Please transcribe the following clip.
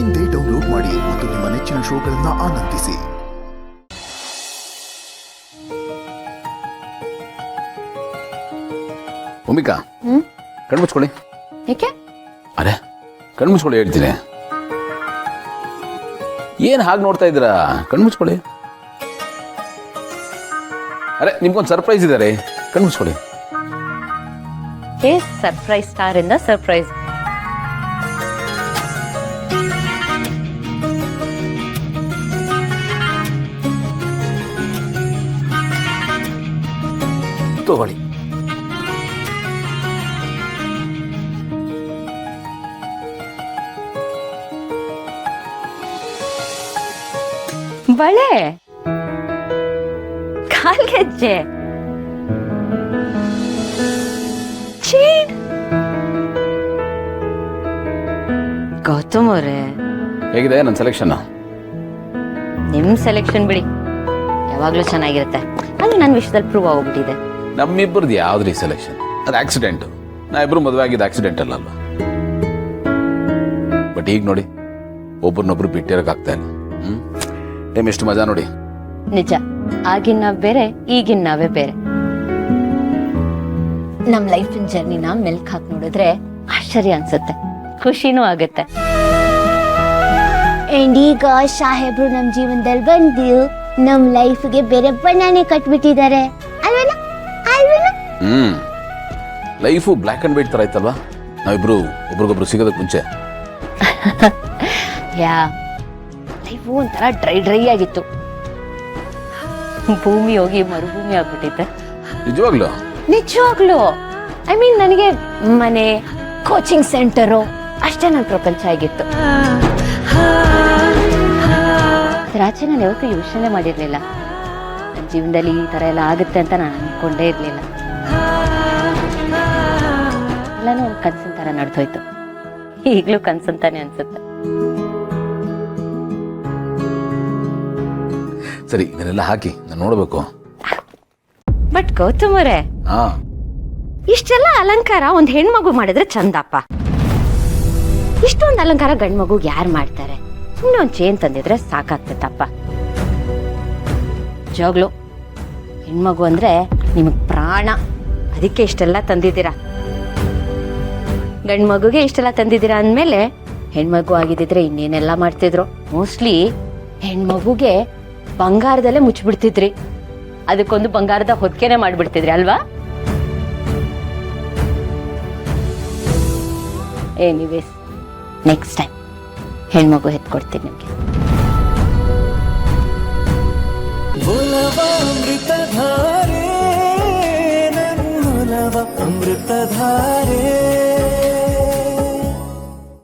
ಇಂದೇ ಡೌನ್ಲೋಡ್ ಮಾಡಿ ಮತ್ತು ನಿಮ್ಮ ನೆಚ್ಚಿನ ಶೋಗಳನ್ನು ಆನಂದಿಸಿ. ಭೂಮಿಕಾ, ಕಣ್ಮುಚ್ಕೊಳ್ಳಿ. ಏಕೆ? ಅರೆ ಕಣ್ಮುಚ್ಕೊಳ್ಳಿ, ಹೇಳ್ತೀನಿ. ಏನ್ ಹಾಗೆ ನೋಡ್ತಾ ಇದ್ದೀರಾ? ಕಣ್ಮುಚ್ಕೊಳ್ಳಿ. ಅರೆ ನಿಮ್ಗೊಂದು ಸರ್ಪ್ರೈಸ್ ಇದ್ದಾರೆ, ಕಣ್ಮುಚ್ಕೊಳ್ಳಿ. ಸರ್ಪ್ರೈಸ್ ಸ್ಟಾರ್ ಇಂದ ಸರ್ಪ್ರೈಸ್. ತಗೊಳ್ಳಿ. ಬಳೆ, ಕಾಲ್ಗೆಜ್ಜೆ, ಚೈನ್. ಗೌತಮ್ ಅವರೇ, ಹೇಗಿದೆ ನನ್ನ ಸೆಲೆಕ್ಷನ್? ನಿಮ್ ಸೆಲೆಕ್ಷನ್ ಬಿಡಿ, ಯಾವಾಗ್ಲೂ ಚೆನ್ನಾಗಿರುತ್ತೆ. ಅದು ನನ್ನ ವಿಷಯದಲ್ಲಿ ಪ್ರೂವ್ ಆಗೋಗ್ಬಿಟ್ಟಿದೆ. ನಮ್ಮಿಬ್ಬರದ್ದು ಯಾವ್ದ್ರಿ ಸೆಲೆಕ್ಷನ್? ಅದು ಆಕ್ಸಿಡೆಂಟ್. ನಾ ಇಬ್ರು ಮದುವೆ ಆಗಿದ್ದು ಆಕ್ಸಿಡೆಂಟ್ ಅಲ್ವಾ? ಬಟ್ ಈಗ ನೋಡಿ, ಒಬ್ಬರನ್ನೊಬ್ರು ಬಿಟ್ಟಿರಕ್ಕಾಗ್ತಾ ಇಲ್ಲ. ಟೈಮ್ ಎಷ್ಟು ಮಜಾ ನೋಡಿ. ನಿಜ, ಆಗಿನ ನಾವ್ ಬೇರೆ, ಈಗಿನ ನಾವೇ ಬೇರೆ. ನಮ್ ಲೈಫಿನ ಜರ್ನಿನ ಮೆಲ್ಕ್ ಹಾಕಿ ನೋಡಿದ್ರೆ ಆಶ್ಚರ್ಯ ಅನ್ಸುತ್ತೆ, ಖುಷಿನೂ ಆಗುತ್ತೆ. ಅಂಡ್ ಈಗ ಸಾಹೇಬ್ರು ನಮ್ ಜೀವನದಲ್ಲಿ ಬಂದು ನಮ್ ಲೈಫ್ಗೆ ಬೇರೆ ಬಣ್ಣನೆ ಕಟ್ಬಿಟ್ಟಿದ್ದಾರೆ ಅಲ್ವೇನ? ಲೈಫು ಬ್ಲ್ಯಾಕ್ ಅಂಡ್ ವೈಟ್ ತರ ಆಯ್ತಲ್ವಾ? ನಾವಿಬ್ರು ಒಬ್ರಿಗೊಬ್ರು ಸಿಗೋದಕ್ಕೆ ಮುಂಚೆ ಲೈಫು ಒಂಥರ ಡ್ರೈ ಆಗಿತ್ತು. ಭೂಮಿ ಹೋಗಿ ಮರುಭೂಮಿ ಆಗ್ಬಿಟ್ಟಿತ್ತೆ. ನಿಜವಾಗ್ಲು ಐ ಮೀನ್, ನನಗೆ ಮನೆ, ಕೋಚಿಂಗ್ ಸೆಂಟರು ಅಷ್ಟೇ ನನ್ನ ಪ್ರಪಂಚ ಆಗಿತ್ತು. ರಾಜೆ ನಾನು ಯಾವತ್ತೂ ಯೋಚನೆ ಮಾಡಿರ್ಲಿಲ್ಲ. ನನ್ನ ಜೀವನದಲ್ಲಿ ಈ ತರ ಎಲ್ಲ ಆಗುತ್ತೆ ಅಂತ ನಾನು ಅನ್ಕೊಂಡೇ ಇರ್ಲಿಲ್ಲ. ಎಲ್ಲಾನು ಒಂದು ಕನ್ಸಿನ ತರ ನಡೆದೋಯ್ತು. ಈಗ್ಲೂ ಕನ್ಸಂತಾನೆ ಅನ್ಸುತ್ತೆ. ಸರಿ, ಇದನ್ನೆಲ್ಲ ಹಾಕಿ ನಾನು ನೋಡ್ಬೇಕು. ಬಟ್ ಗೌತಮ್ ಅವರೇ, ಇಷ್ಟೆಲ್ಲ ಅಲಂಕಾರ ಒಂದ್ ಹೆಣ್ಮಗು ಮಾಡಿದ್ರೆ ಚಂದಪ್ಪ. ಇಷ್ಟೊಂದು ಅಲಂಕಾರ ಗಂಡ್ ಮಗು ಯಾರು ಮಾಡ್ತಾರೆ? ಸುಮ್ಮನೆ ಒಂದ್ ಚೇನ್ ತಂದಿದ್ರೆ ಸಾಕಾಗ್ತೈತಪ್ಪ. ಜೋಗ್ಲು, ಹೆಣ್ಮಗು ಅಂದ್ರೆ ನಿಮಗ್ ಪ್ರಾಣ, ಅದಕ್ಕೆ ಇಷ್ಟೆಲ್ಲ ತಂದಿದ್ದೀರಾ. ಗಂಡ್ ಮಗುಗೆ ಇಷ್ಟೆಲ್ಲ ತಂದಿದ್ದೀರಾ ಅಂದ್ಮೇಲೆ ಹೆಣ್ಮಗು ಆಗಿದ್ದಿದ್ರೆ ಇನ್ನೇನೆಲ್ಲ ಮಾಡ್ತಿದ್ರು. ಮೋಸ್ಟ್ಲಿ ಹೆಣ್ಮಗುಗೆ ಬಂಗಾರದಲ್ಲೇ ಮುಚ್ಚಿಬಿಡ್ತಿದ್ರಿ, ಅದಕ್ಕೊಂದು ಬಂಗಾರದ ಹೊತ್ಕೆನೆ ಮಾಡ್ಬಿಡ್ತಿದ್ರಿ ಅಲ್ವಾ? ಎನಿವೇಸ್, ನೆಕ್ಸ್ಟ್ ಟೈಮ್ ಹೆಣ್ಮಗು ಹೆತ್ಕೊಡ್ತೀನಿ ನಿಮ್ಗೆ. ಅಮೃತಧಾರೆ